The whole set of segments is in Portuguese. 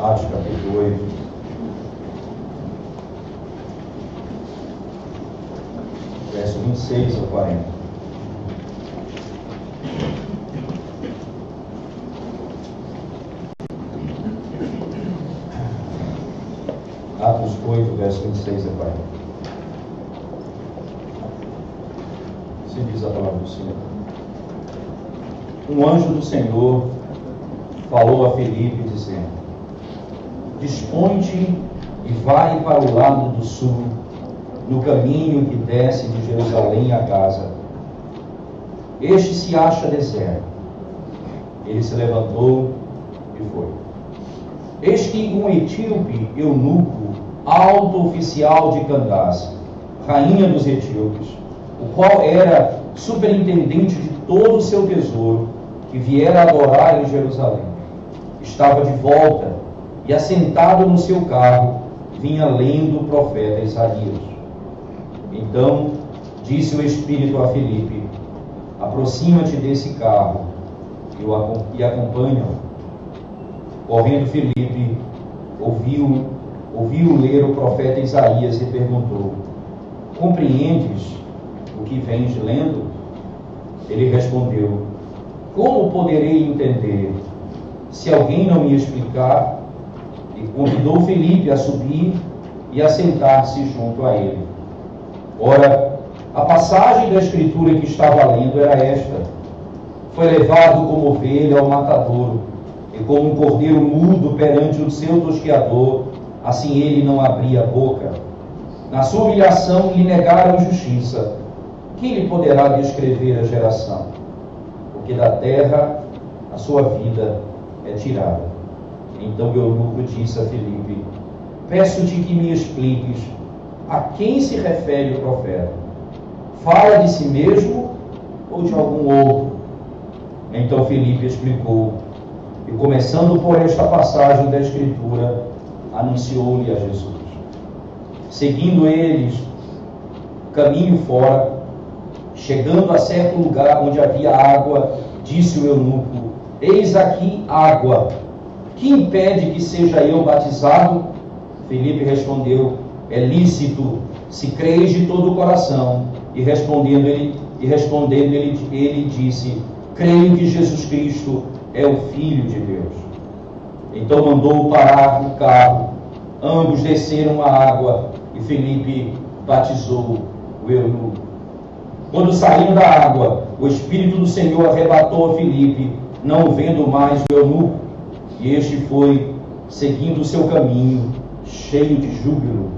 Atos capítulo 8. Verso 26 ao 40. Atos 8, verso 26 a 40. Assim diz a palavra do Senhor. Um anjo do Senhor falou a Filipe, dizendo: dispõe-te e vai para o lado do sul, no caminho que desce de Jerusalém a Gaza. Este se acha deserto. Ele se levantou e foi. Eis que um etíope eunuco, alto oficial de Candace, rainha dos etíopes, o qual era superintendente de todo o seu tesouro, que viera adorar em Jerusalém, estava de volta e, assentado no seu carro, vinha lendo o profeta Isaías. Então disse o Espírito a Filipe: aproxima-te desse carro e acompanha-o. Correndo Filipe, ouviu ler o profeta Isaías e perguntou: compreendes o que vens lendo? Ele respondeu: como poderei entender, se alguém não me explicar? E convidou Filipe a subir e a sentar-se junto a ele. Ora, a passagem da Escritura que estava lendo era esta: foi levado como ovelha ao matadouro, e como um cordeiro mudo perante o seu tosqueador, assim ele não abria a boca. Na sua humilhação lhe negaram justiça. Quem lhe poderá descrever a geração? Porque da terra a sua vida é tirada. Então o eunuco disse a Filipe: peço-te que me expliques a quem se refere o profeta. Fala de si mesmo ou de algum outro? Então Filipe explicou, e começando por esta passagem da Escritura, anunciou-lhe a Jesus. Seguindo eles caminho fora, chegando a certo lugar onde havia água, disse o eunuco: eis aqui água, que impede que seja eu batizado? Filipe respondeu: é lícito, se creis de todo o coração. E respondendo ele disse: creio que Jesus Cristo é o Filho de Deus. Então mandou parar o carro. Ambos desceram a água e Filipe batizou o eunuco. Quando saíram da água, o Espírito do Senhor arrebatou a Filipe, não vendo mais o eunuco, e este foi seguindo o seu caminho, cheio de júbilo.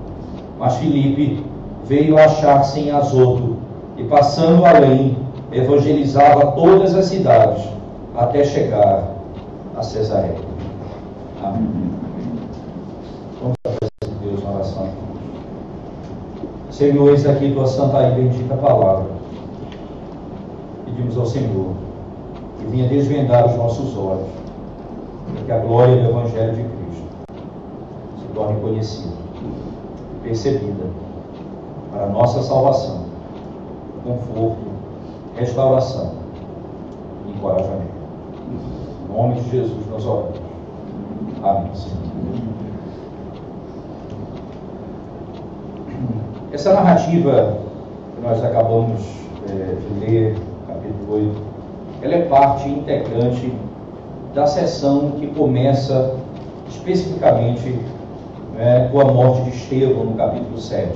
Mas Filipe veio achar-se em Azoto, e passando além, evangelizava todas as cidades, até chegar a Cesareia. Amém. Vamos à presença de Deus na oração. Senhor, eis aqui tua santa e bendita palavra. Pedimos ao Senhor que venha desvendar os nossos olhos, para que a glória do Evangelho de Cristo se torne conhecida e percebida para a nossa salvação, conforto, restauração e encorajamento. Em nome de Jesus nós oramos. Amém, Senhor. Essa narrativa que nós acabamos de ler, capítulo 8, ela é parte integrante da sessão que começa especificamente com a morte de Estevão, no capítulo 7.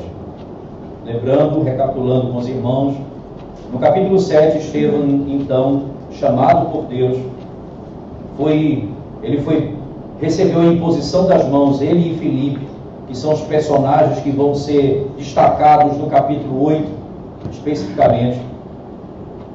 Lembrando, recapitulando com os irmãos, no capítulo 7, Estevão, então, chamado por Deus, recebeu a imposição das mãos, ele e Filipe, que são os personagens que vão ser destacados no capítulo 8, especificamente.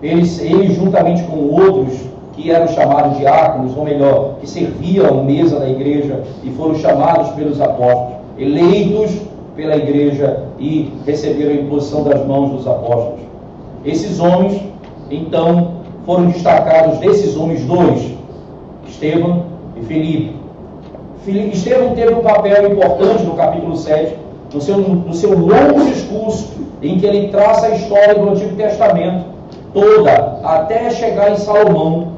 Eles juntamente com outros que eram chamados diáconos, ou melhor, que serviam à mesa da igreja e foram chamados pelos apóstolos, eleitos pela igreja e receberam a imposição das mãos dos apóstolos. Esses homens, então, foram destacados desses homens dois, Estevão e Filipe. Estevão teve um papel importante no capítulo 7, no seu longo discurso, em que ele traça a história do Antigo Testamento toda, até chegar em Salomão,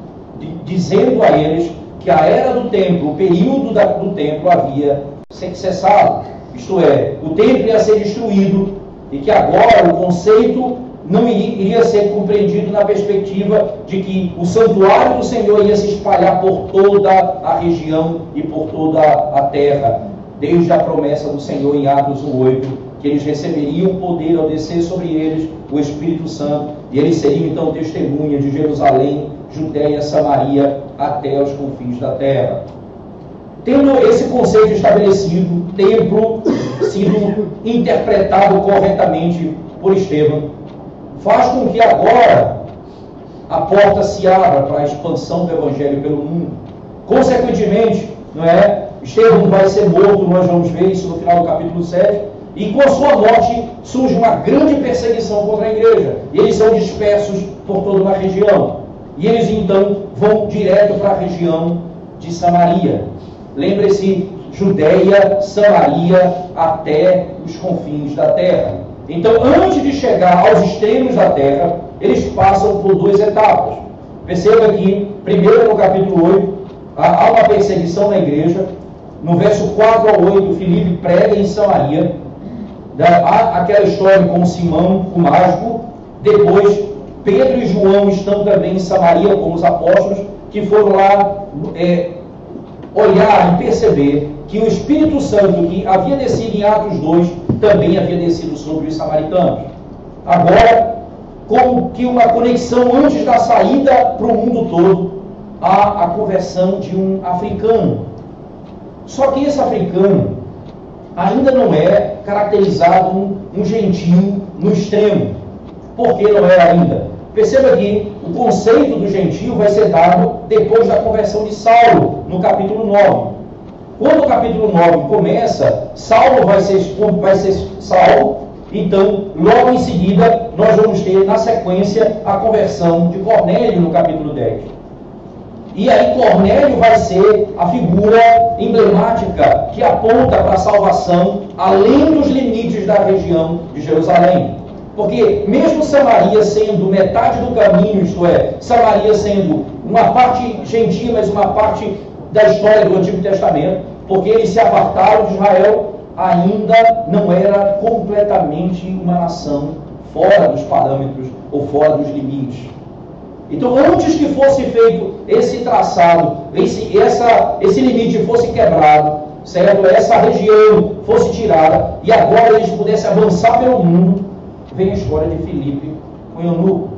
dizendo a eles que a era do templo, o período do templo havia cessado. Isto é, o templo ia ser destruído e que agora o conceito não iria ser compreendido na perspectiva de que o santuário do Senhor ia se espalhar por toda a região e por toda a terra, desde a promessa do Senhor em Atos 1:8, que eles receberiam poder ao descer sobre eles o Espírito Santo, e eles seriam então testemunha de Jerusalém, Judéia, Samaria, até os confins da terra. Tendo esse conceito estabelecido, templo sido interpretado corretamente por Estevão, faz com que agora a porta se abra para a expansão do Evangelho pelo mundo. Consequentemente, Estevão vai ser morto, nós vamos ver isso no final do capítulo 7, e com a sua morte surge uma grande perseguição contra a igreja, e eles são dispersos por toda uma região, e eles então vão direto para a região de Samaria. Lembre-se, Judéia, Samaria, até os confins da terra. Então, antes de chegar aos extremos da terra, eles passam por duas etapas. Perceba que, primeiro no capítulo 8, há uma perseguição na igreja. No verso 4 ao 8, Filipe prega em Samaria. Há aquela história com Simão, o mágico. Depois, Pedro e João estão também em Samaria com os apóstolos, que foram lá olhar e perceber que o Espírito Santo, que havia descido em Atos 2, também havia descido sobre os samaritanos. Agora, como que uma conexão antes da saída para o mundo todo, há a conversão de um africano. Só que esse africano ainda não é caracterizado um gentio no extremo. Por que não é ainda? Perceba que o conceito do gentio vai ser dado depois da conversão de Saulo, no capítulo 9. Quando o capítulo 9 começa, Saulo vai ser Saulo, então, logo em seguida, nós vamos ter, na sequência, a conversão de Cornélio, no capítulo 10. E aí Cornélio vai ser a figura emblemática que aponta para a salvação, além dos limites da região de Jerusalém. Porque mesmo Samaria sendo metade do caminho, isto é, Samaria sendo uma parte gentil, mas uma parte da história do Antigo Testamento, porque eles se apartaram de Israel, ainda não era completamente uma nação fora dos parâmetros ou fora dos limites. Então, antes que fosse feito esse traçado, esse limite fosse quebrado, certo? Essa região fosse tirada, e agora eles pudessem avançar pelo mundo, vem a história de Filipe com eunuco.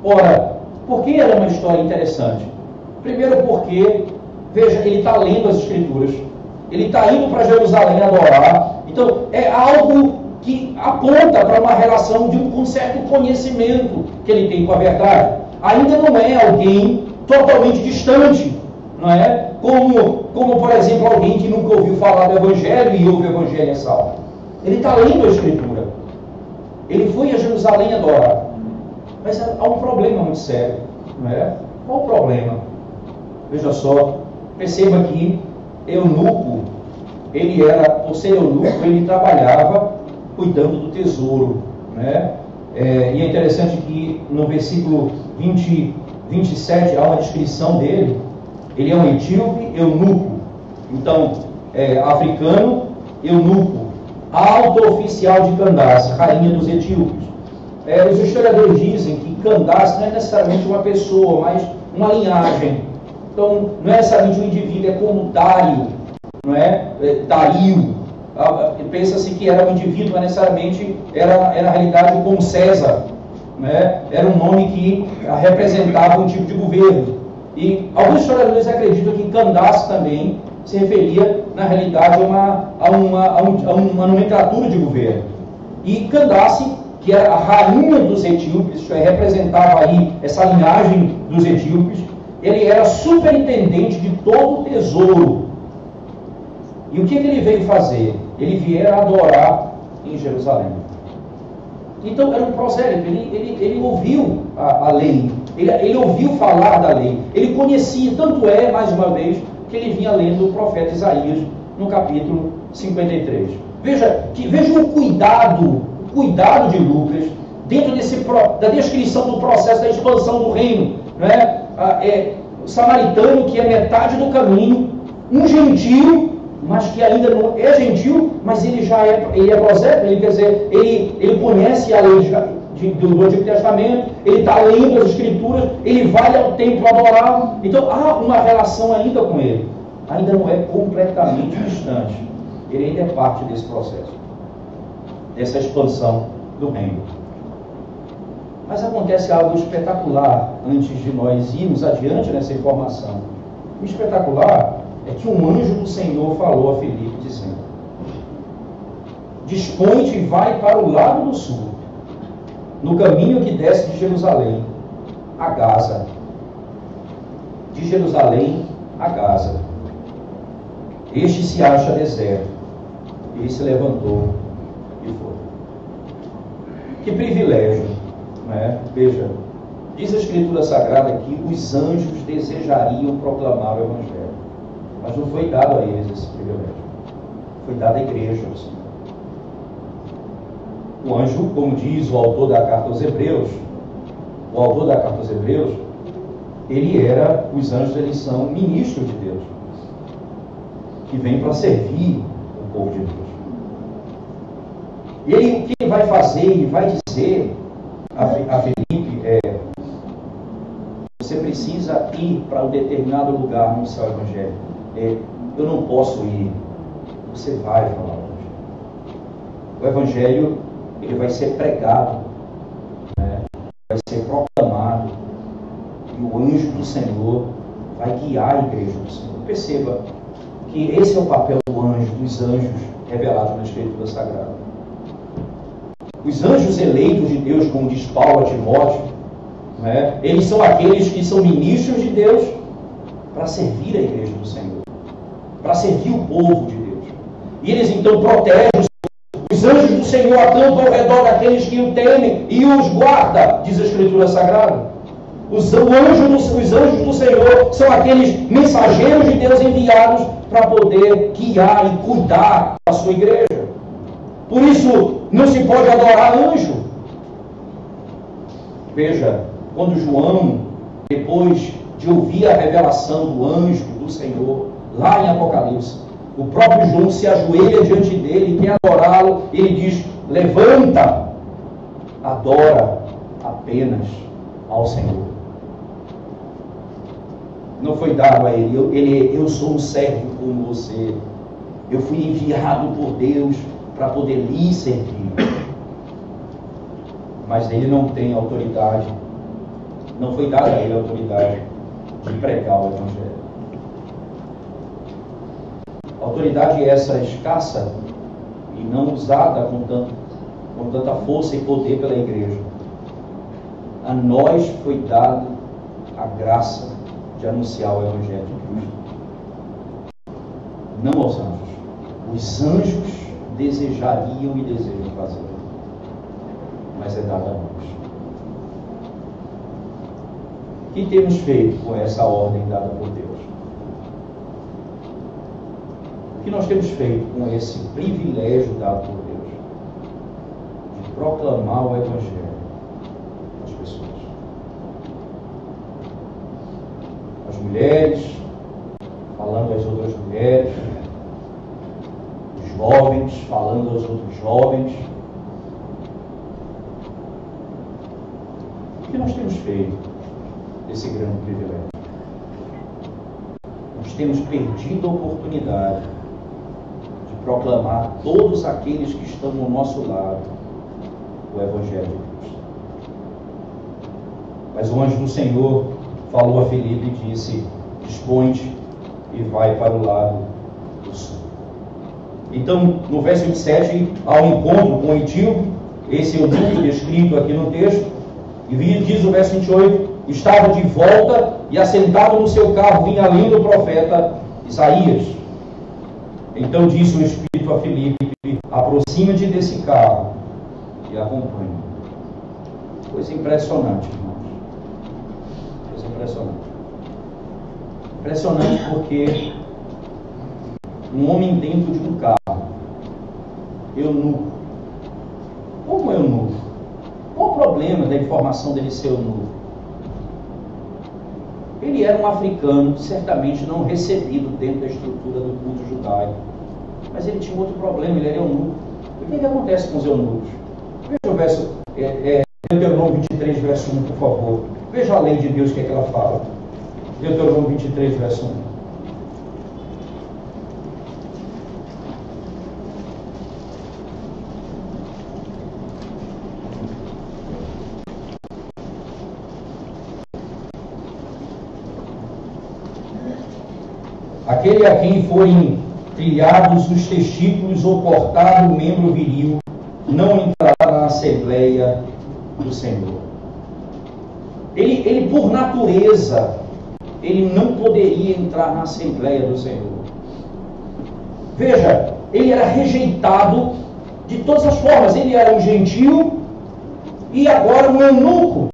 Ora, por que ela é uma história interessante? Primeiro porque, veja, ele está lendo as Escrituras, ele está indo para Jerusalém adorar, então é algo que aponta para uma relação de um certo conhecimento que ele tem com a verdade. Ainda não é alguém totalmente distante, não é? Como por exemplo, alguém que nunca ouviu falar do Evangelho e ouve o Evangelho em salva. Ele está lendo a Escritura. Ele foi a Jerusalém adorar. Mas há um problema muito sério, não é? Qual o problema? Veja só, perceba que eunuco, por ser eunuco, ele trabalhava cuidando do tesouro, né? E é interessante que no versículo 27 há uma descrição dele. Ele é um etíope eunuco, então africano, eunuco, alto oficial de Candace, rainha dos etíopes. Os historiadores dizem que Candace não é necessariamente uma pessoa, mas uma linhagem. Então, não é necessariamente um indivíduo, é como Dário, não é? Dario. Pensa-se que era um indivíduo, mas necessariamente era na realidade como César, né? Era um nome que representava um tipo de governo. E alguns historiadores acreditam que Candace também se referia, na realidade, a uma nomenclatura de governo. E Candace, que era a rainha dos etíopes, isto é, representava aí essa linhagem dos etíopes, ele era superintendente de todo o tesouro. E o que ele veio fazer? Ele viera adorar em Jerusalém. Então era um prosélito, ele ouviu a lei, ele ouviu falar da lei, ele conhecia, tanto é, mais uma vez, que ele vinha lendo o profeta Isaías no capítulo 53. Veja o cuidado de Lucas dentro da descrição do processo da expansão do reino, não é? samaritano que é metade do caminho, um gentio, mas que ainda não é gentil, mas ele é prosélito, ele quer dizer, ele conhece a lei do Antigo Testamento, ele está lendo as Escrituras, ele vai ao templo adorar, então há uma relação ainda com ele, ainda não é completamente distante, ele ainda é parte desse processo, dessa expansão do reino. Mas acontece algo espetacular antes de nós irmos adiante nessa informação. O espetacular é que um anjo do Senhor falou a Filipe, dizendo: dispõe-te e vai para o lado do sul, no caminho que desce de Jerusalém a Gaza. De Jerusalém a Gaza. Este se acha deserto. Ele se levantou e foi. Que privilégio, não é? Veja, diz a Escritura Sagrada que os anjos desejariam proclamar o Evangelho. Mas não foi dado a eles esse privilégio. Foi dado à igreja do Senhor. O anjo, como diz o autor da carta aos Hebreus, os anjos, eles são ministros de Deus, que vêm para servir o povo de Deus. E ele, o que ele vai fazer? Ele vai dizer a Filipe você precisa ir para um determinado lugar no seu Evangelho. Eu não posso ir. Você vai falar o Evangelho, ele vai ser pregado, né? Vai ser proclamado, e o anjo do Senhor vai guiar a igreja do Senhor. Perceba que esse é o papel dos anjos revelados na Escritura Sagrada. Os anjos eleitos de Deus, como diz Paulo a Timóteo, né? Eles são aqueles que são ministros de Deus para servir a igreja do Senhor, para servir o povo de Deus. E eles então protegem os anjos do Senhor, acampam ao redor daqueles que o temem e os guarda, diz a Escritura Sagrada. Os anjos do Senhor são aqueles mensageiros de Deus enviados para poder guiar e cuidar da sua igreja. Por isso, não se pode adorar anjo. Veja, quando João, depois de ouvir a revelação do anjo do Senhor, lá em Apocalipse, o próprio João se ajoelha diante dele e quer adorá-lo. Ele diz: levanta, adora apenas ao Senhor. Não foi dado a ele, eu sou um servo como você, eu fui enviado por Deus para poder lhe servir. Mas ele não tem autoridade, não foi dada a ele a autoridade de pregar o Evangelho. Autoridade essa escassa e não usada com tanta força e poder pela igreja. A nós foi dada a graça de anunciar o Evangelho de Cristo. Não aos anjos. Os anjos desejariam e desejam fazer, mas é dado a nós. O que temos feito com essa ordem dada por Deus? O que nós temos feito com esse privilégio dado por Deus de proclamar o Evangelho às pessoas? As mulheres falando às outras mulheres, os jovens falando aos outros jovens. O que nós temos feito desse grande privilégio? Nós temos perdido a oportunidade de proclamar a todos aqueles que estão no nosso lado o Evangelho de Cristo. Mas o anjo do Senhor falou a Filipe e disse: dispõe-te e vai para o lado do sul. Então, no verso 27, há um encontro com o etíope, esse é o grupo descrito aqui no texto, e diz o verso 28, estava de volta e assentado no seu carro vinha lendo o profeta Isaías. Então disse o Espírito a Filipe: aproxima-te desse carro e acompanha. Coisa impressionante, irmãos. Coisa impressionante. Impressionante porque um homem dentro de um carro, eunuco. Como eunuco? Qual o problema da informação dele ser eunuco? Ele era um africano, certamente não recebido dentro da estrutura do culto judaico. Mas ele tinha outro problema, ele era eunuco. O que acontece com os eunucos? Veja o verso, Deuteronômio 23, verso 1, por favor. Veja a lei de Deus, o que é que ela fala. Deuteronômio 23, verso 1. Aquele a quem forem trilhados os testículos ou cortado o membro viril, não entrará na Assembleia do Senhor. Ele por natureza, ele não poderia entrar na Assembleia do Senhor. Veja, ele era rejeitado de todas as formas. Ele era um gentil e agora um eunuco.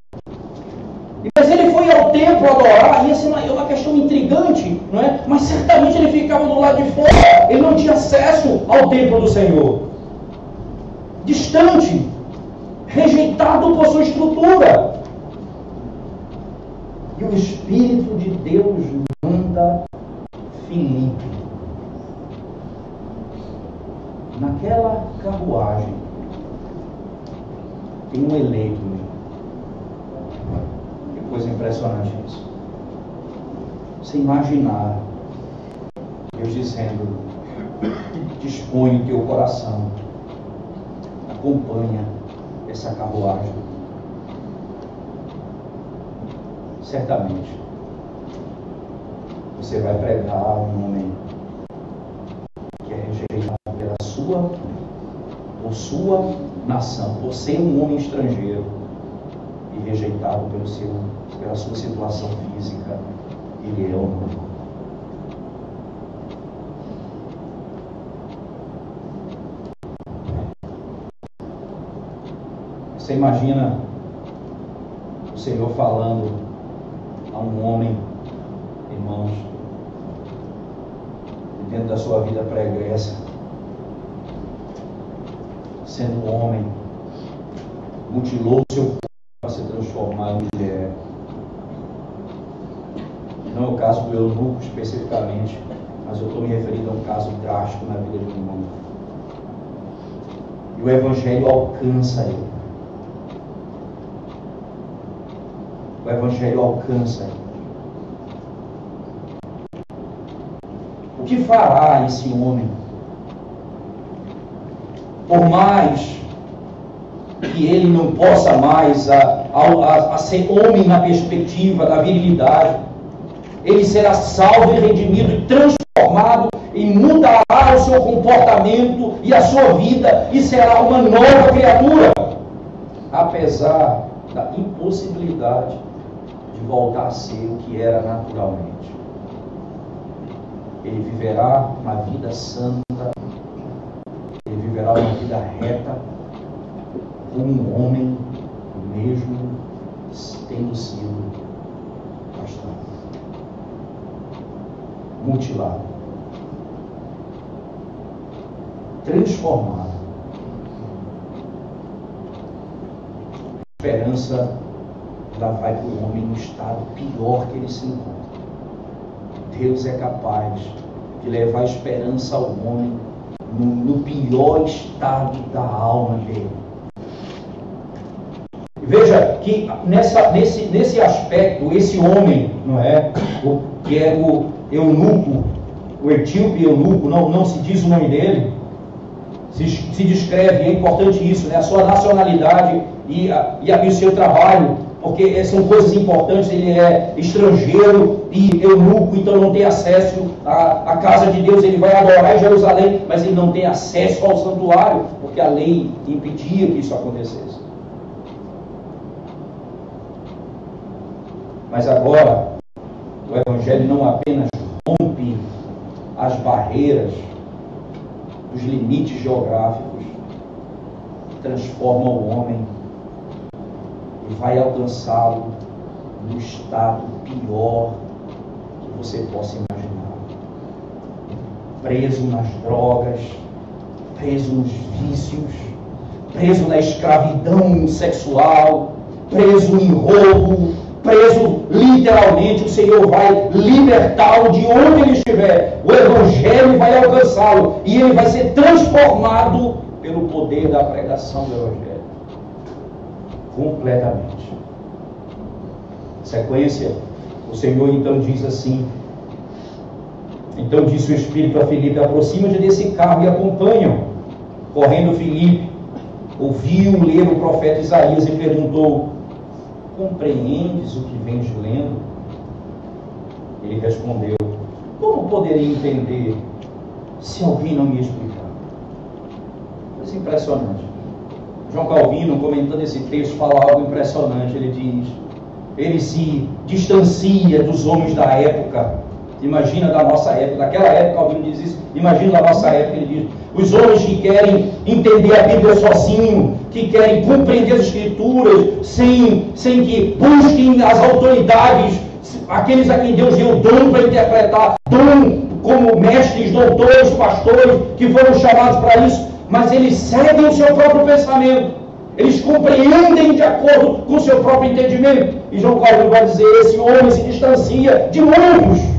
Mas ele foi ao templo adorar, e essa é uma questão intrigante, não é? Mas certamente ele ficava do lado de fora, ele não tinha acesso ao templo do Senhor. Distante, rejeitado por sua estrutura. E o Espírito de Deus manda Filipe naquela carruagem. Tem um eleito. Que coisa impressionante isso. Você imaginar Deus dizendo: dispõe o teu coração, acompanha essa carruagem. Certamente você vai pregar a um homem que é rejeitado por sua nação, por ser um homem estrangeiro e rejeitado pela sua situação física. Ele é um. Você imagina o Senhor falando a um homem, irmãos, dentro da sua vida pregressa, sendo um homem, mutilou o seu corpo para se transformar em mulher. Não é o caso do eunuco especificamente, mas eu estou me referindo a um caso drástico na vida de um irmão. E o Evangelho alcança ele. O Evangelho alcança ele. O que fará esse homem? Por mais que ele não possa mais a ser homem na perspectiva da virilidade, ele será salvo e redimido e transformado, e mudará o seu comportamento e a sua vida, e será uma nova criatura, apesar da impossibilidade de voltar a ser o que era naturalmente. Ele viverá uma vida santa, ele viverá uma vida reta, como um homem, mesmo tendo sido castrado, mutilado, transformado. A esperança, ela vai para o homem no estado pior que ele se encontra. Deus é capaz de levar a esperança ao homem no pior estado da alma dele. Veja que nesse aspecto, esse homem, não é? Que é o eunuco, o etíope eunuco, não se diz o nome dele, se descreve, é importante isso, né? A sua nacionalidade e o seu trabalho, porque são coisas importantes. Ele é estrangeiro e eunuco, então não tem acesso à casa de Deus. Ele vai adorar em Jerusalém, mas ele não tem acesso ao santuário, porque a lei impedia que isso acontecesse. Mas agora, o Evangelho não apenas rompe as barreiras, os limites geográficos, transforma o homem e vai alcançá-lo no estado pior que você possa imaginar. Preso nas drogas, preso nos vícios, preso na escravidão sexual, preso em roubo, preso literalmente o Senhor vai libertá-lo de onde ele estiver. O Evangelho vai alcançá-lo e ele vai ser transformado pelo poder da pregação do Evangelho. Completamente. Sequência, o Senhor então diz assim: então disse o Espírito a Filipe: aproxima-te desse carro e acompanha-o. Correndo Filipe, ouviu ler o profeta Isaías e perguntou: compreendes o que vens lendo? Ele respondeu: como poderei entender se alguém não me explicar? Coisa impressionante. João Calvino, comentando esse texto, fala algo impressionante. Ele diz: ele se distancia dos homens da época. Imagina da nossa época, daquela época Calvino diz isso, imagina da nossa época, ele diz: os homens que querem entender a Bíblia sozinho, que querem compreender as Escrituras, sem que busquem as autoridades, aqueles a quem Deus deu dom para interpretar, dom como mestres, doutores, pastores, que foram chamados para isso, mas eles seguem o seu próprio pensamento, eles compreendem de acordo com o seu próprio entendimento. E João Calvino vai dizer: esse homem se distancia de muitos.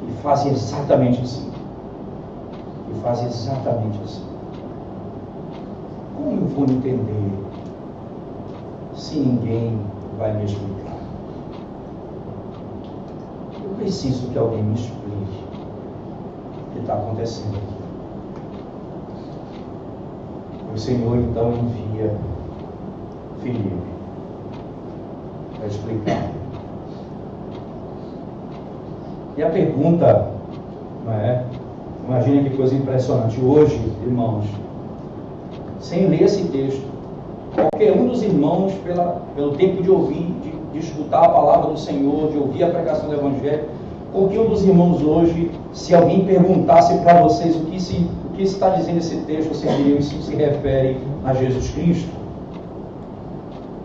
E faz exatamente assim. Faz exatamente assim. Como eu vou entender se ninguém vai me explicar? Eu preciso que alguém me explique o que está acontecendo aqui. O Senhor então envia Filipe para explicar. E a pergunta, não é? Imagina que coisa impressionante. Hoje, irmãos, sem ler esse texto, qualquer um dos irmãos, pelo tempo de ouvir, de escutar a palavra do Senhor, de ouvir a pregação do Evangelho, qualquer um dos irmãos hoje, se alguém perguntasse para vocês o que está dizendo esse texto, vocês diriam: isso se refere a Jesus Cristo.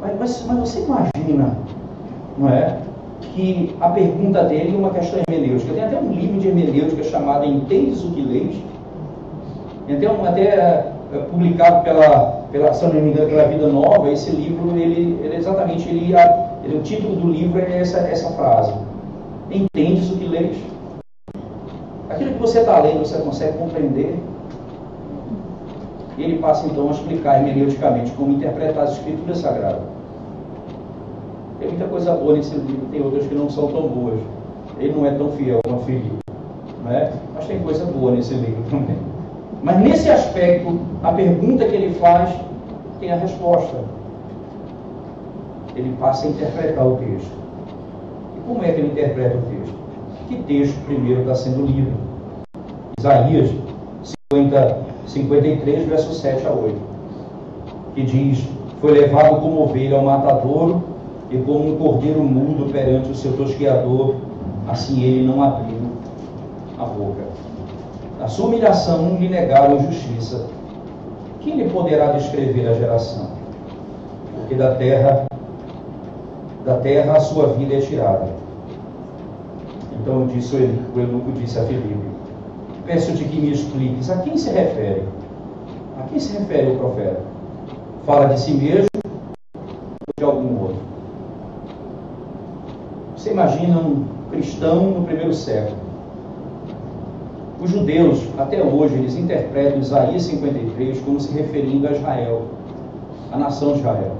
Mas você imagina, não é? Que a pergunta dele é uma questão hermenêutica. Tem até um livro de hermenêutica chamado Entendes o que Leis? Até publicado se não me engano, pela Vida Nova. Esse livro, o título do livro é essa frase: Entendes o que leis? Aquilo que você está lendo, você consegue compreender? E ele passa então a explicar hermeneuticamente como interpretar as Escrituras Sagradas. Tem muita coisa boa nesse livro, tem outras que não são tão boas. Ele não é tão fiel como a Filipe, não é? Mas tem coisa boa nesse livro também. Mas nesse aspecto, a pergunta que ele faz tem a resposta. Ele passa a interpretar o texto. E como é que ele interpreta o texto? Que texto primeiro está sendo lido? Isaías 53, versos 7 a 8, que diz: foi levado como ovelha ao matadouro, e como um cordeiro mudo perante o seu tosqueador, assim ele não abriu a boca. Na sua humilhação lhe negaram justiça. Quem lhe poderá descrever a geração? Porque da terra a sua vida é tirada. Então disse o eunuco disse a Filipe: peço-te que me expliques a quem se refere. A quem se refere o profeta? Fala de si mesmo ou de algum outro? Você imagina um cristão no primeiro século. Os judeus, até hoje, eles interpretam Isaías 53 como se referindo a Israel, a nação de Israel.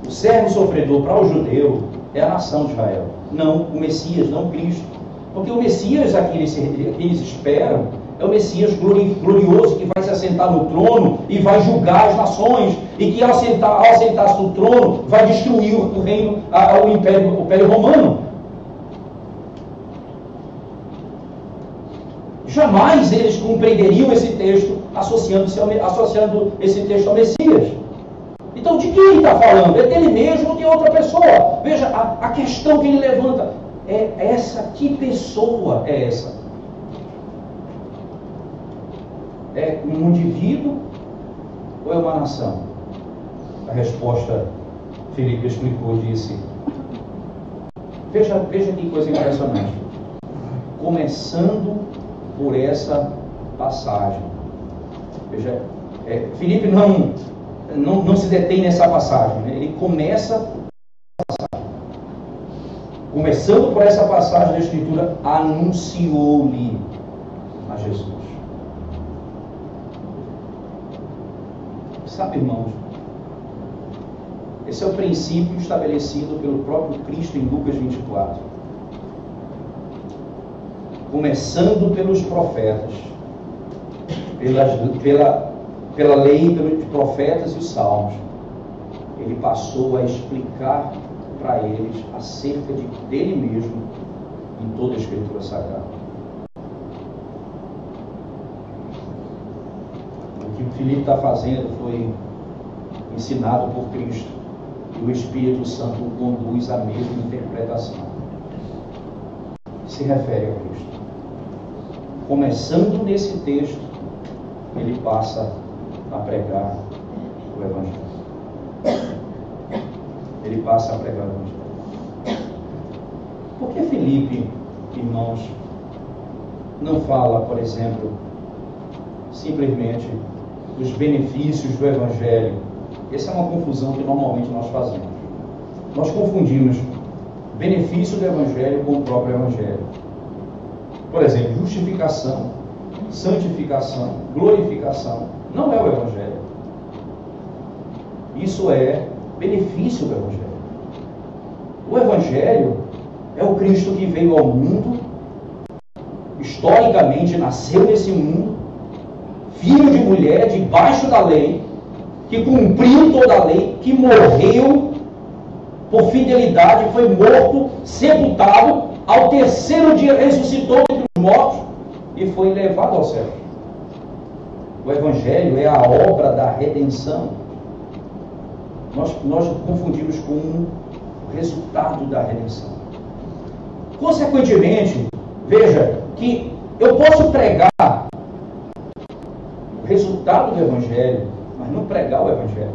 O servo sofredor para o judeu é a nação de Israel, não o Messias, não Cristo. Porque o Messias a que eles esperam é o Messias glorioso, que vai se assentar no trono e vai julgar as nações, e que ao assentar-se no trono vai destruir o reino, o Império Romano. Jamais eles compreenderiam esse texto associando esse texto ao Messias. Então, de quem ele está falando? É dele mesmo ou de outra pessoa? Veja, a questão que ele levanta é essa: que pessoa é essa? É um indivíduo ou é uma nação? A resposta, Filipe explicou, disse: veja que coisa impressionante. Começando por essa passagem. Veja, Filipe não se detém nessa passagem, né? Ele começa a passagem. começando por essa passagem da Escritura, anunciou-lhe a Jesus. Sabe, irmãos, esse é o princípio estabelecido pelo próprio Cristo em Lucas 24. Começando pelos profetas, pela lei, pelos profetas e os salmos, ele passou a explicar para eles acerca dele mesmo em toda a Escritura Sagrada. O que o Filipe está fazendo foi ensinado por Cristo, e o Espírito Santo conduz a mesma interpretação. Se refere a Cristo. Começando nesse texto, ele passa a pregar o Evangelho. Ele passa a pregar o Evangelho. Por que Filipe, irmãos, não fala, por exemplo, simplesmente dos benefícios do Evangelho? Essa é uma confusão que normalmente nós fazemos. Nós confundimos benefício do Evangelho com o próprio Evangelho. Por exemplo, justificação, santificação, glorificação, não é o Evangelho. Isso é benefício do Evangelho. O Evangelho é o Cristo que veio ao mundo, historicamente nasceu nesse mundo, filho de mulher, debaixo da lei, que cumpriu toda a lei, que morreu por fidelidade, foi morto, sepultado, ao terceiro dia ressuscitou entre os mortos e foi levado ao céu. O Evangelho é a obra da redenção. Nós confundimos com o resultado da redenção. Consequentemente, veja que eu posso pregar o resultado do Evangelho, mas não pregar o Evangelho.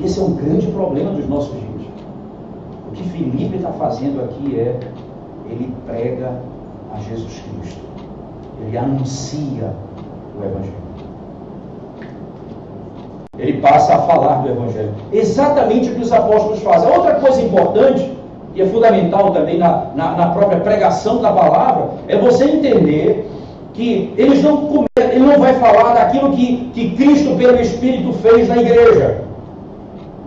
Esse é um grande problema dos nossos dias. O que Filipe está fazendo aqui é, ele prega a Jesus Cristo. Ele anuncia o Evangelho. Ele passa a falar do Evangelho. Exatamente o que os apóstolos fazem. Outra coisa importante, que é fundamental também na própria pregação da palavra, é você entender que ele não vai falar daquilo que Cristo, pelo Espírito, fez na igreja.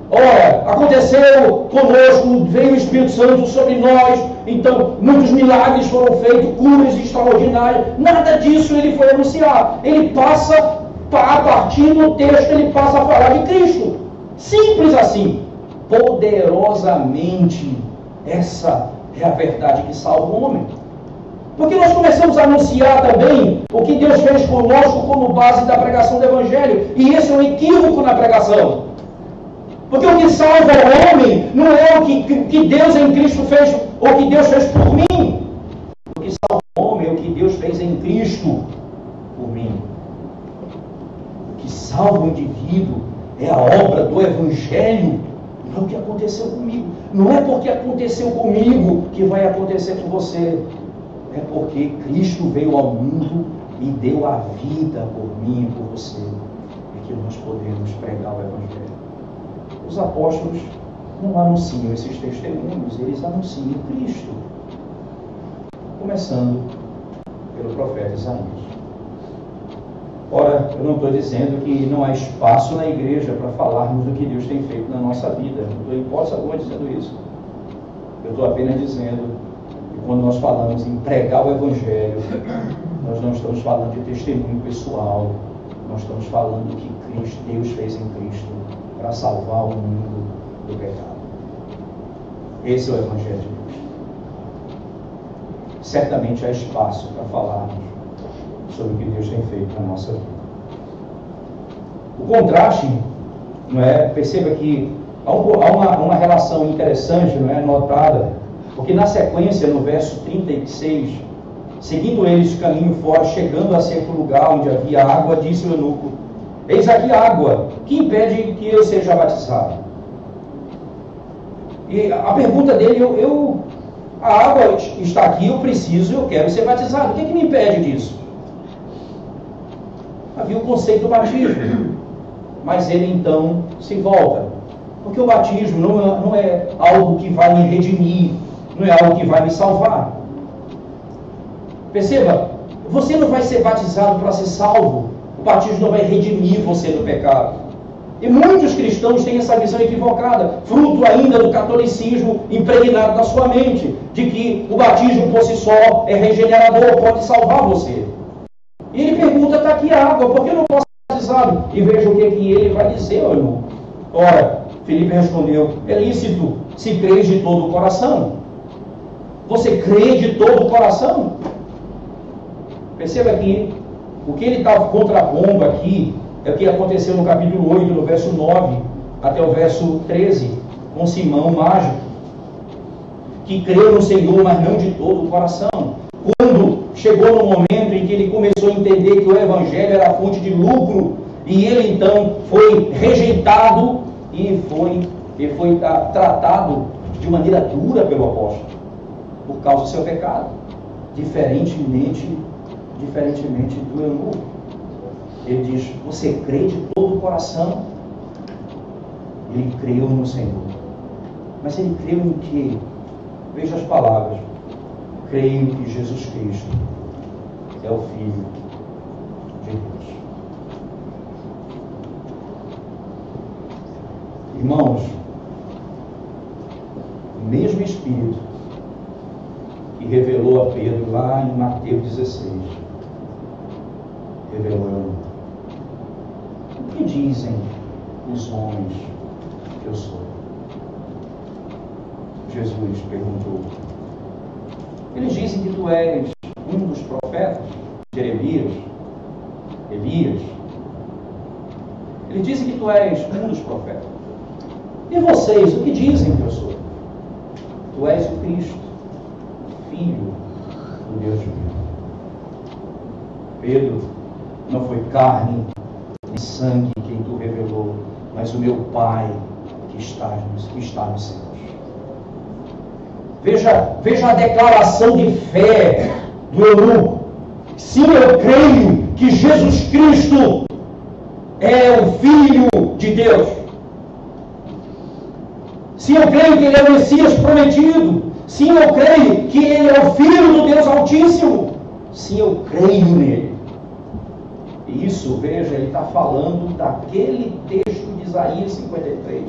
Ora, aconteceu conosco, veio o Espírito Santo sobre nós, então muitos milagres foram feitos, curas extraordinárias. Nada disso ele foi anunciar. Ele passa, a partir do texto, ele passa a falar de Cristo. Simples assim. Poderosamente, essa é a verdade que salva o homem. Porque nós começamos a anunciar também o que Deus fez conosco como base da pregação do Evangelho. E esse é um equívoco na pregação. Porque o que salva o homem não é o que Deus em Cristo fez, ou o que Deus fez por mim. O que salva o homem é o que Deus fez em Cristo por mim. O que salva o indivíduo é a obra do Evangelho, não é o que aconteceu comigo. Não é porque aconteceu comigo que vai acontecer com você. É porque Cristo veio ao mundo e deu a vida por mim e por você. É que nós podemos pregar o Evangelho. Os apóstolos não anunciam esses testemunhos, eles anunciam Cristo. Começando pelo profeta Isaías. Ora, eu não estou dizendo que não há espaço na igreja para falarmos do que Deus tem feito na nossa vida. Não estou em hipótese alguma dizendo isso. Eu estou apenas dizendo que quando nós falamos em pregar o Evangelho, nós não estamos falando de testemunho pessoal. Nós estamos falando do que Deus fez em Cristo para salvar o mundo do pecado. Esse é o Evangelho de Cristo. Certamente há espaço para falarmos sobre o que Deus tem feito na nossa vida. O contraste, não é? Perceba que há uma relação interessante, não é, notada, porque na sequência, no verso 36, seguindo eles caminho fora, chegando a certo lugar onde havia água, disse o eunuco: eis aqui água, que impede que eu seja batizado? E a pergunta dele, a água está aqui, eu quero ser batizado. O que me impede disso? Havia o conceito do batismo, mas ele então se volta, porque o batismo não é algo que vai me redimir, não é algo que vai me salvar. Perceba, você não vai ser batizado para ser salvo. O batismo não vai redimir você do pecado. E muitos cristãos têm essa visão equivocada, fruto ainda do catolicismo impregnado na sua mente, de que o batismo por si só é regenerador, pode salvar você. E ele pergunta, está aqui a água, por que eu não posso ser batizado? E veja o que ele vai dizer, meu irmão. Ora, Filipe respondeu, é lícito se crês de todo o coração. Você crê de todo o coração? Perceba aqui, o que ele está contrapondo aqui é o que aconteceu no capítulo 8, no verso 9 até o verso 13, com Simão mágico, que creu no Senhor, mas não de todo o coração. Quando chegou no momento em que ele começou a entender que o Evangelho era fonte de lucro, e ele então foi rejeitado e foi tratado de maneira dura pelo apóstolo, por causa do seu pecado, diferentemente do eunuco. Ele diz, você crê de todo o coração? Ele creu no Senhor. Mas ele creu em quê? Veja as palavras. Creio que Jesus Cristo é o Filho de Deus. Irmãos, o mesmo Espírito que revelou a Pedro lá em Mateus 16, revelou a mim. O que dizem os homens que eu sou? Jesus perguntou. Eles dizem que tu és um dos profetas, Jeremias, Elias. Eles dizem que tu és um dos profetas. E vocês, o que dizem que eu sou? Tu és o Cristo, Filho do Deus vivo. Pedro, não foi carne nem sangue quem tu revelou, mas o meu Pai que está nos céus. Veja a declaração de fé do eunuco. Sim, eu creio que Jesus Cristo é o Filho de Deus. Sim, eu creio que Ele é o Messias prometido. Sim, eu creio que Ele é o Filho do Deus Altíssimo. Sim, eu creio nele. E isso, veja, ele está falando daquele texto de Isaías 53,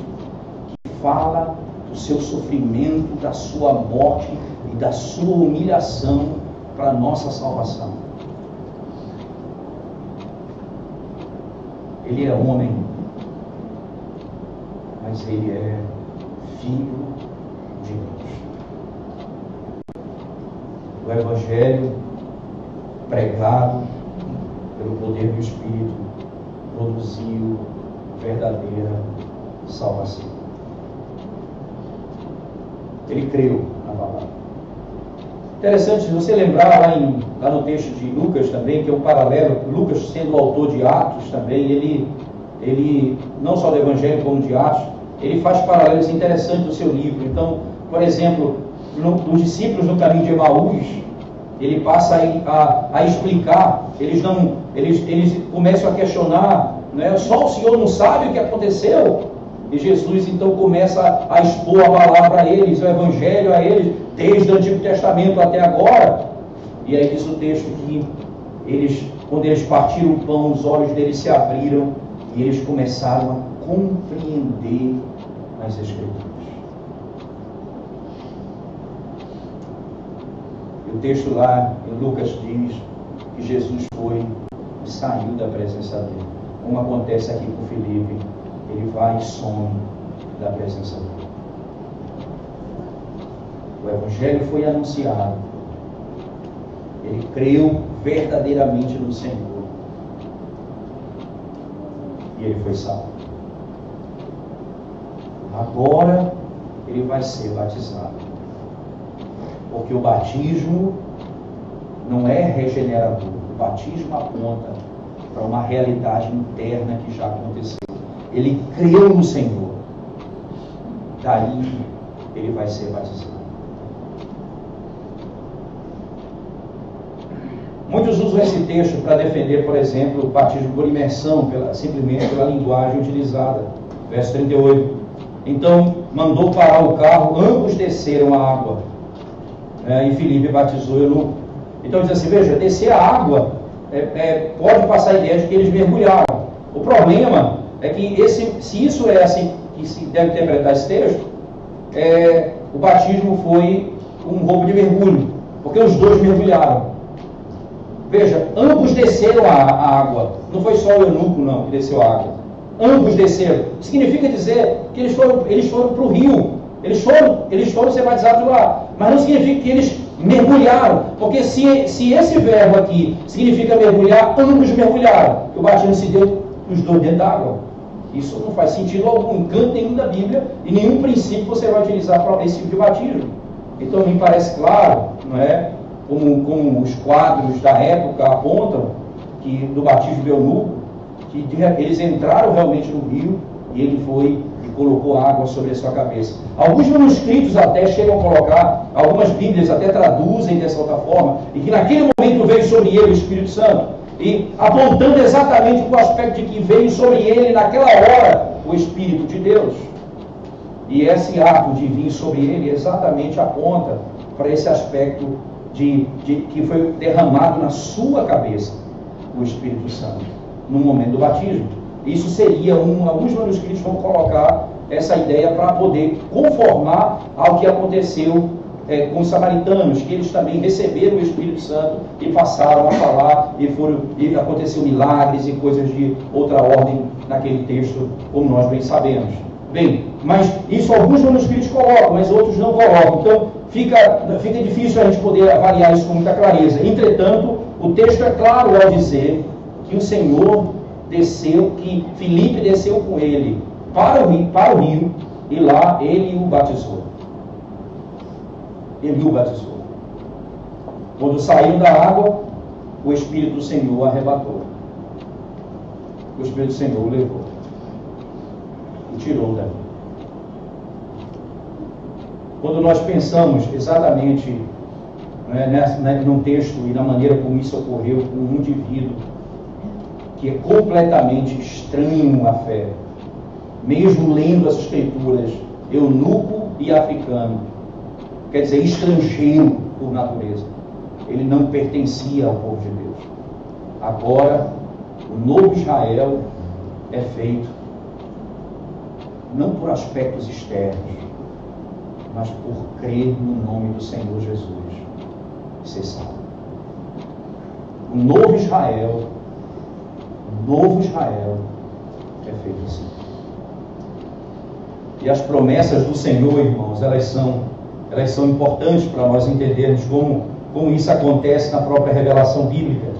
que fala do seu sofrimento, da sua morte e da sua humilhação para a nossa salvação. Ele é homem, mas ele é Filho de Deus. O Evangelho pregado pelo poder do Espírito produziu verdadeira salvação. Ele creu na palavra. Interessante, se você lembrar lá no texto de Lucas também, que é um paralelo, Lucas sendo o autor de Atos também, ele não só do Evangelho como de Atos, ele faz paralelos interessantes do seu livro. Então, por exemplo, nos discípulos no caminho de Emaús, ele passa a explicar, eles começam a questionar, né? Só o Senhor não sabe o que aconteceu. E Jesus então começa a expor a palavra a eles, o Evangelho a eles, desde o Antigo Testamento até agora. E aí diz o texto que quando eles partiram o pão, os olhos deles se abriram e eles começaram a compreender as Escrituras. E o texto lá em Lucas diz que Jesus foi e saiu da presença dele. Como acontece aqui com Filipe, ele vai e some da presença dele. O Evangelho foi anunciado. Ele creu verdadeiramente no Senhor. E ele foi salvo. Agora ele vai ser batizado. Porque o batismo não é regenerador. O batismo aponta para uma realidade interna que já aconteceu. Ele creu no Senhor. Daí ele vai ser batizado. Muitos usam esse texto para defender, por exemplo, o batismo por imersão, simplesmente pela linguagem utilizada. Verso 38. Então mandou parar o carro, ambos desceram a água, e Filipe batizou o eunuco. Então diz assim, veja, descer a água pode passar a ideia de que eles mergulharam. O problema é que se isso é assim que se deve interpretar esse texto, o batismo foi um roubo de mergulho, porque os dois mergulharam. Veja, ambos desceram a água. Não foi só o eunuco não que desceu a água. Ambos desceram. Significa dizer que eles foram para o rio. Eles foram ser batizados lá. Mas não significa que eles mergulharam. Porque se esse verbo aqui significa mergulhar, ambos mergulharam. O batismo se deu os dois dentro da água. Isso não faz sentido algum, em canto nenhum da Bíblia, e nenhum princípio você vai utilizar para esse tipo de batismo. Então me parece claro, não é? Como os quadros da época apontam, que do batismo do eunuco, que eles entraram realmente no rio e ele foi e colocou água sobre a sua cabeça. Alguns manuscritos até chegam a colocar, algumas Bíblias até traduzem dessa outra forma, e que naquele momento veio sobre ele o Espírito Santo, e apontando exatamente para o aspecto de que veio sobre ele naquela hora o Espírito de Deus. E esse ato de vir sobre ele exatamente aponta para esse aspecto de que foi derramado na sua cabeça o Espírito Santo no momento do batismo. Isso seria alguns manuscritos vão colocar essa ideia para poder conformar ao que aconteceu com os samaritanos, que eles também receberam o Espírito Santo e passaram a falar e aconteceu milagres e coisas de outra ordem naquele texto, como nós bem sabemos. Bem, mas isso alguns manuscritos colocam, mas outros não colocam. Então fica difícil a gente poder avaliar isso com muita clareza. Entretanto, o texto é claro ao dizer que o Senhor desceu, que Filipe desceu com ele para o rio e lá ele o batizou. Ele o batizou. Quando saiu da água, o Espírito do Senhor o arrebatou. O Espírito do Senhor o levou. O tirou dali. Quando nós pensamos exatamente num texto e na maneira como isso ocorreu com um indivíduo que é completamente estranho à fé, mesmo lendo as Escrituras, eunuco e africano, quer dizer, estrangeiro por natureza, ele não pertencia ao povo de Deus. Agora, o novo Israel é feito não por aspectos externos, mas por crer no nome do Senhor Jesus e ser salvo. O novo Israel é feito assim. E as promessas do Senhor, irmãos, elas são importantes para nós entendermos como isso acontece na própria revelação bíblica.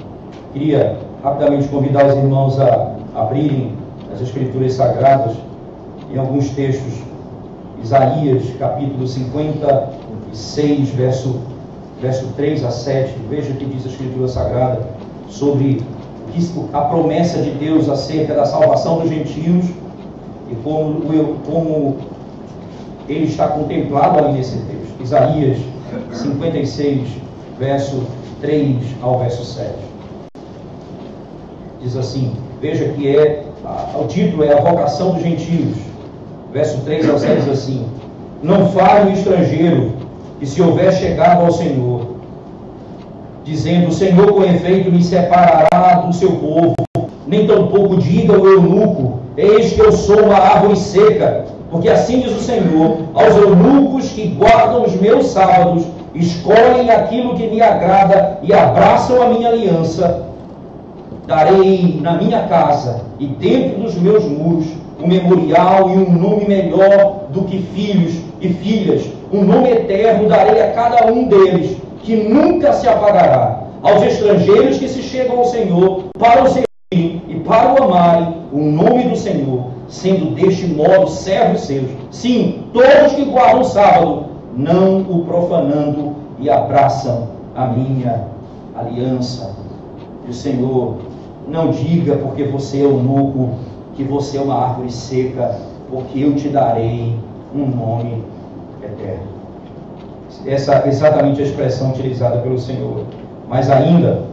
Queria rapidamente convidar os irmãos a abrirem as Escrituras Sagradas em alguns textos. Isaías, capítulo 56, verso 3 a 7. Veja o que diz a Escritura Sagrada sobre a promessa de Deus acerca da salvação dos gentios e como ele está contemplado ali nesse texto. Isaías 56, verso 3 ao verso 7. Diz assim, veja que o título é a vocação dos gentios. Verso 3 ao 7 diz assim: não fale o estrangeiro que se houver chegado ao Senhor, dizendo, o Senhor com efeito me separará do seu povo, nem tampouco diga o eunuco, eis que eu sou uma árvore seca, porque assim diz o Senhor, aos eunucos que guardam os meus sábados, escolhem aquilo que me agrada e abraçam a minha aliança, darei na minha casa e dentro dos meus muros um memorial e um nome melhor do que filhos e filhas, um nome eterno darei a cada um deles, que nunca se apagará. Aos estrangeiros que se chegam ao Senhor, para o servirem e para o amarem o nome do Senhor, sendo deste modo servos seus. Sim, todos que guardam o sábado, não o profanando, e abraçam a minha aliança. E o Senhor, não diga porque você é eunuco, que você é uma árvore seca, porque eu te darei um nome eterno. Essa é exatamente a expressão utilizada pelo Senhor. Mas ainda,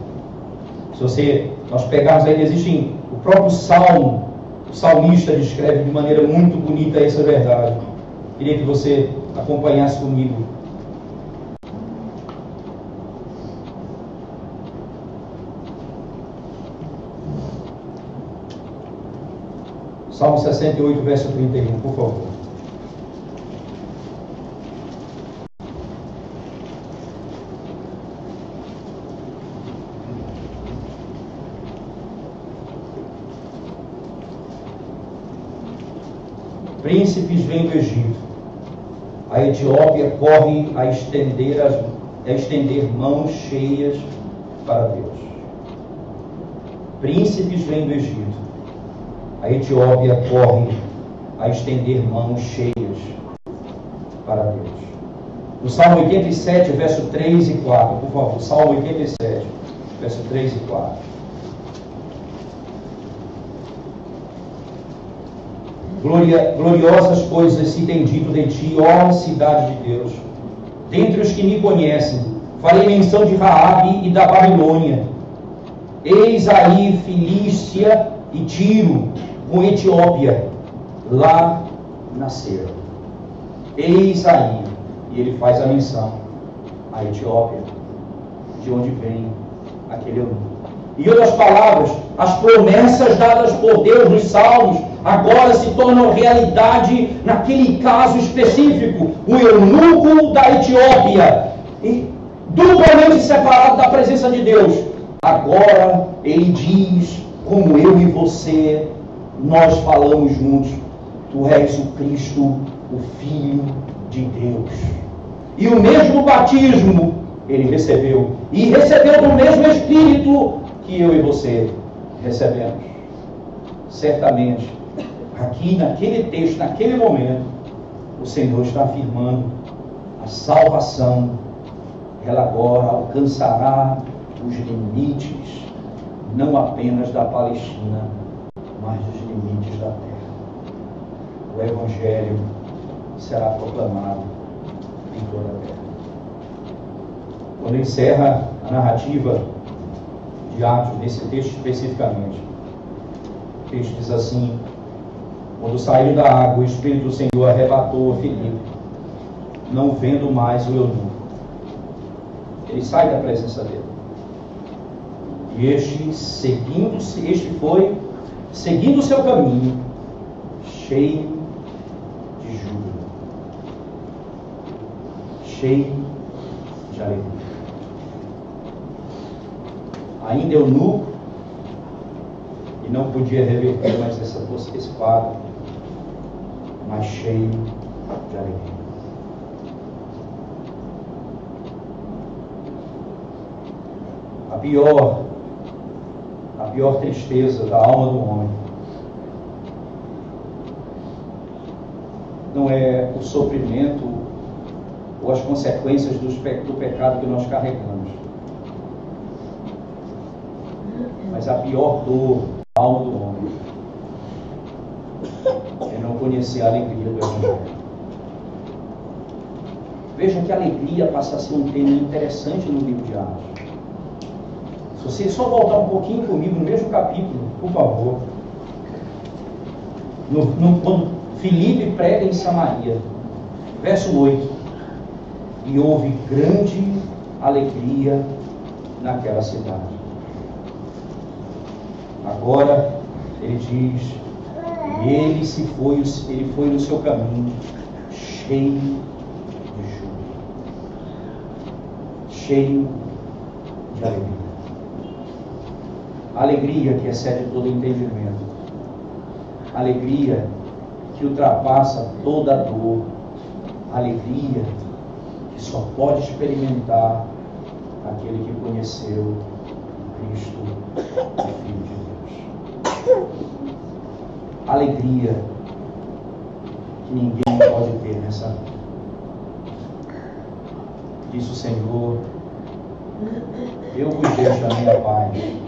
se nós pegarmos aí, existe o próprio Salmo, o salmista descreve de maneira muito bonita essa verdade. Queria que você acompanhasse comigo. Salmo 68, verso 31, por favor. Príncipes vêm do Egito. A Etiópia corre a estender mãos cheias para Deus. Príncipes vêm do Egito. A Etiópia corre a estender mãos cheias para Deus. No Salmo 87, verso 3 e 4, por favor. Salmo 87, verso 3 e 4. Gloriosas coisas se tem dito de ti, ó cidade de Deus. Dentre os que me conhecem, farei menção de Raabe e da Babilônia. Eis aí Filístia e Tiro, com Etiópia, lá nasceram. Eis aí, e ele faz a menção, a Etiópia, de onde vem aquele eunuco. Em outras palavras, as promessas dadas por Deus nos Salmos agora se tornam realidade naquele caso específico, o eunuco da Etiópia, e duplamente separado da presença de Deus. Agora ele diz, como eu e você, nós falamos juntos, tu és o Cristo, o Filho de Deus. E o mesmo batismo ele recebeu, e recebeu do mesmo Espírito que eu e você recebemos. Certamente, aqui naquele texto, naquele momento, o Senhor está afirmando a salvação, ela agora alcançará os limites, não apenas da Palestina, mas os limites da terra. O Evangelho será proclamado em toda a terra. Quando encerra a narrativa de Atos, nesse texto especificamente, o texto diz assim: quando saíram da água, o Espírito do Senhor arrebatou a Filipe, não vendo mais o eunuco. Ele sai da presença dele. E este foi seguindo o seu caminho, cheio de júbilo, cheio de alegria. Ainda eunuco, e não podia reverter mais esse quadro, mas cheio de alegria. A pior tristeza da alma do homem não é o sofrimento ou as consequências do pecado que nós carregamos, mas a pior dor da alma do homem é não conhecer a alegria do Evangelho. Veja que a alegria passa a ser um tema interessante no livro de Atos. Se você só voltar um pouquinho comigo no mesmo capítulo, por favor. Quando Filipe prega em Samaria, verso 8: e houve grande alegria naquela cidade. Agora ele diz: ele foi no seu caminho cheio de júbilo, cheio de alegria. Alegria que excede todo entendimento. Alegria que ultrapassa toda a dor. Alegria que só pode experimentar aquele que conheceu o Cristo, o Filho de Deus. Alegria que ninguém pode ter nessa vida. Diz o Senhor: eu vos deixo a minha paz.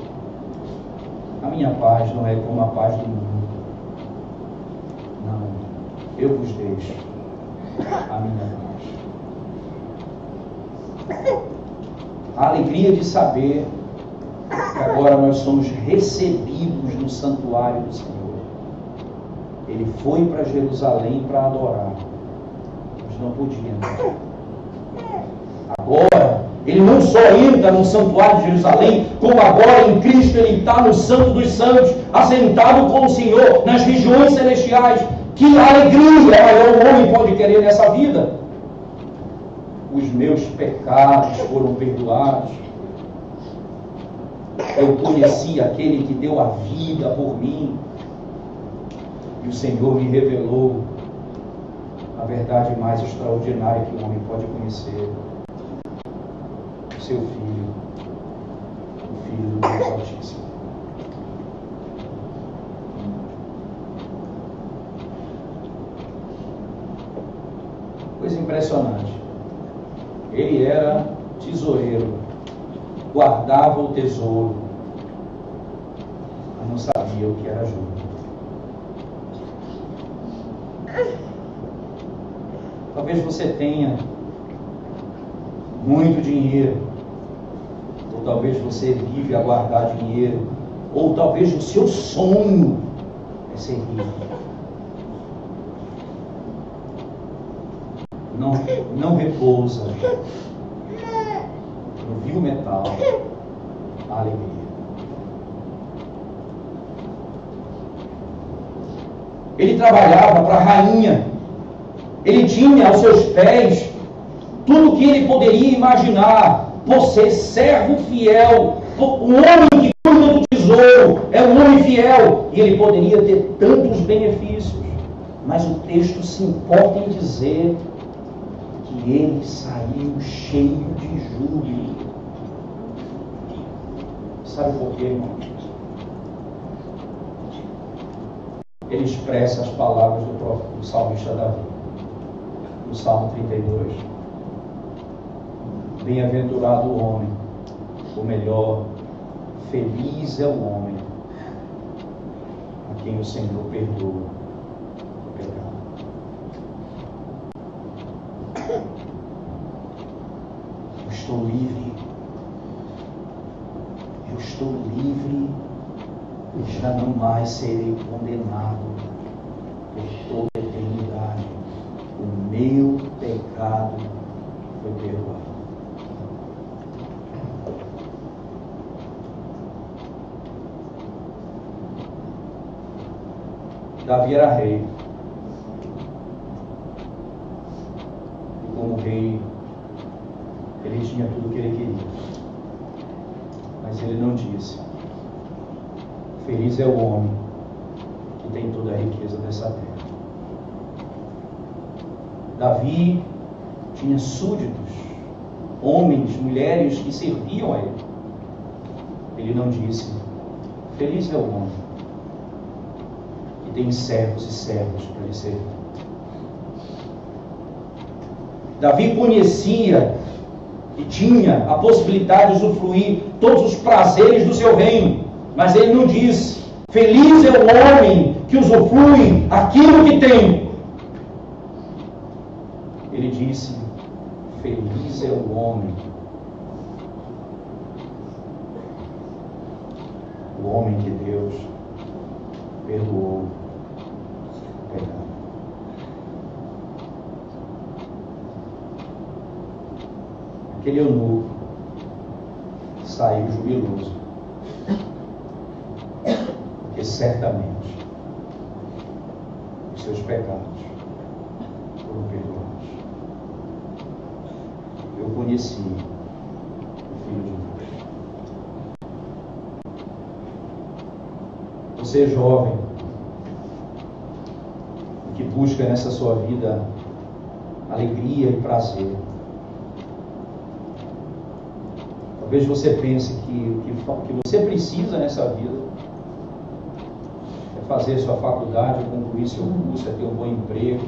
A minha paz não é como a paz do mundo. Não, eu vos deixo a minha paz. A alegria de saber que agora nós somos recebidos no santuário do Senhor. Ele foi para Jerusalém para adorar, mas não podia entrar. Agora Ele não só entra no santuário de Jerusalém, como agora em Cristo ele está no Santo dos Santos, assentado com o Senhor nas regiões celestiais. Que alegria maior o homem pode querer nessa vida? Os meus pecados foram perdoados. Eu conheci aquele que deu a vida por mim. E o Senhor me revelou a verdade mais extraordinária que o homem pode conhecer. O seu Filho, o Filho do Deus Altíssimo. Coisa impressionante. Ele era tesoureiro, guardava o tesouro, mas não sabia o que era juros. Talvez você tenha muito dinheiro, ou talvez você vive a guardar dinheiro, ou talvez o seu sonho é ser rico. Não repousa no vil metal a alegria. Ele trabalhava para a rainha. Ele tinha aos seus pés tudo o que ele poderia imaginar. Por ser servo fiel, um homem que cuida do tesouro, é um homem fiel. E ele poderia ter tantos benefícios. Mas o texto se importa em dizer que ele saiu cheio de júbilo. Sabe por quê, irmão? Ele expressa as palavras do salmista Davi, no Salmo 32. Bem-aventurado o homem, ou melhor, feliz é o homem a quem o Senhor perdoa o pecado. Eu estou livre. Eu estou livre e já não mais serei condenado por toda a eternidade. O meu pecado foi perdoado. Davi era rei. E como rei, ele tinha tudo o que ele queria. Mas ele não disse: feliz é o homem que tem toda a riqueza dessa terra. Davi tinha súditos, homens, mulheres que serviam a ele. Ele não disse: feliz é o homem que tem servos e servas para lhe servir. Davi conhecia e tinha a possibilidade de usufruir todos os prazeres do seu reino, mas ele não disse: feliz é o homem que usufrui aquilo que tem. Ele disse: feliz é o homem que Deus perdoou o pecado. Aquele eunuco saiu jubiloso, porque certamente os seus pecados foram perdoados. Eu conheci o Filho de Deus. Você, jovem, que busca nessa sua vida alegria e prazer, talvez você pense que você precisa nessa vida é fazer sua faculdade, concluir seu curso, é ter um bom emprego,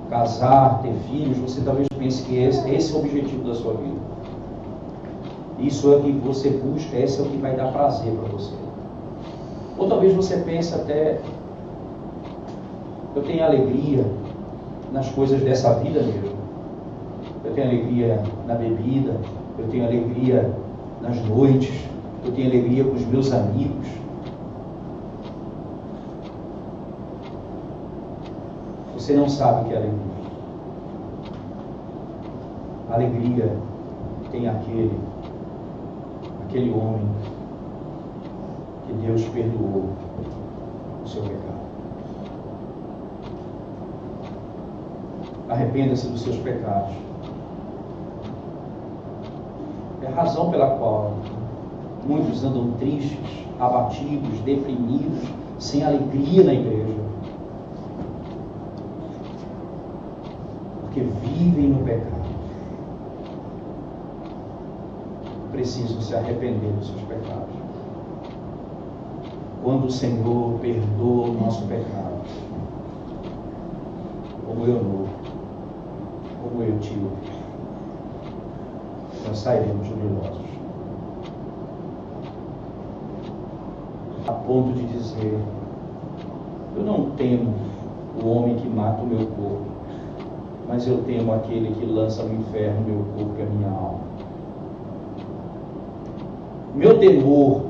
casar, ter filhos. Você talvez pense que esse é o objetivo da sua vida. Isso é o que você busca, esse é o que vai dar prazer para você. Ou talvez você pense até: eu tenho alegria nas coisas dessa vida mesmo. Eu tenho alegria na bebida, eu tenho alegria nas noites, eu tenho alegria com os meus amigos. Você não sabe o que é alegria. A alegria tem aquele homem que Deus perdoou o seu pecado. Arrependa-se dos seus pecados. É a razão pela qual muitos andam tristes, abatidos, deprimidos, sem alegria na igreja. Porque vivem no pecado. Precisam se arrepender dos seus pecados. Quando o Senhor perdoa o nosso pecado, como Eunuco, como Etíope, nós sairemos jubilosos. A ponto de dizer: eu não temo o homem que mata o meu corpo, mas eu temo aquele que lança no inferno meu corpo e a minha alma. Meu temor,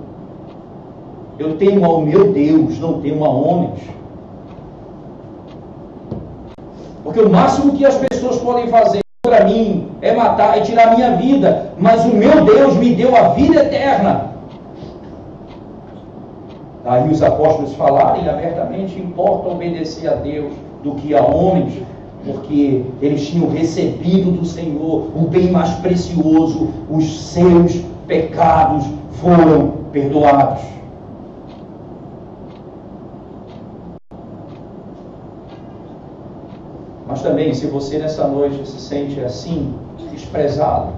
eu temo ao meu Deus, não temo a homens. Porque o máximo que as pessoas podem fazer para mim é matar, é tirar a minha vida, mas o meu Deus me deu a vida eterna. Aí os apóstolos falarem abertamente: importa obedecer a Deus do que a homens, porque eles tinham recebido do Senhor o bem mais precioso, os seus pecados foram perdoados. Mas também, se você nessa noite se sente assim, desprezado,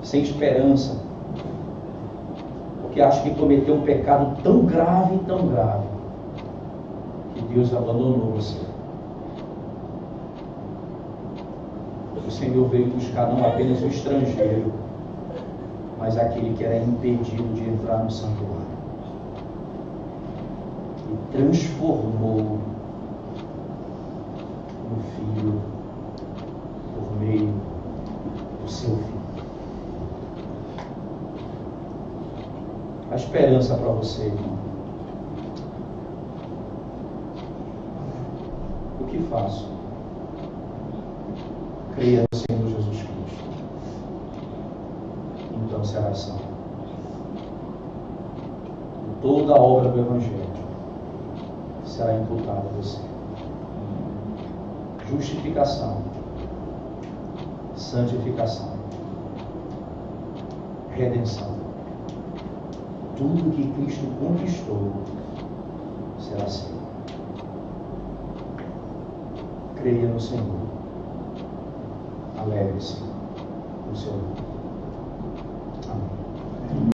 sem esperança, porque acha que cometeu um pecado tão grave, que Deus abandonou você. O Senhor veio buscar não apenas o estrangeiro, mas aquele que era impedido de entrar no santuário. E transformou no Filho por meio do seu Filho. A esperança para você, irmão. O que faço? Creia no Senhor Jesus Cristo. Então será salvo. E toda a obra do Evangelho será imputada a você. Justificação, santificação, redenção. Tudo que Cristo conquistou será seu. Creia no Senhor. Alegre-se no seu nome.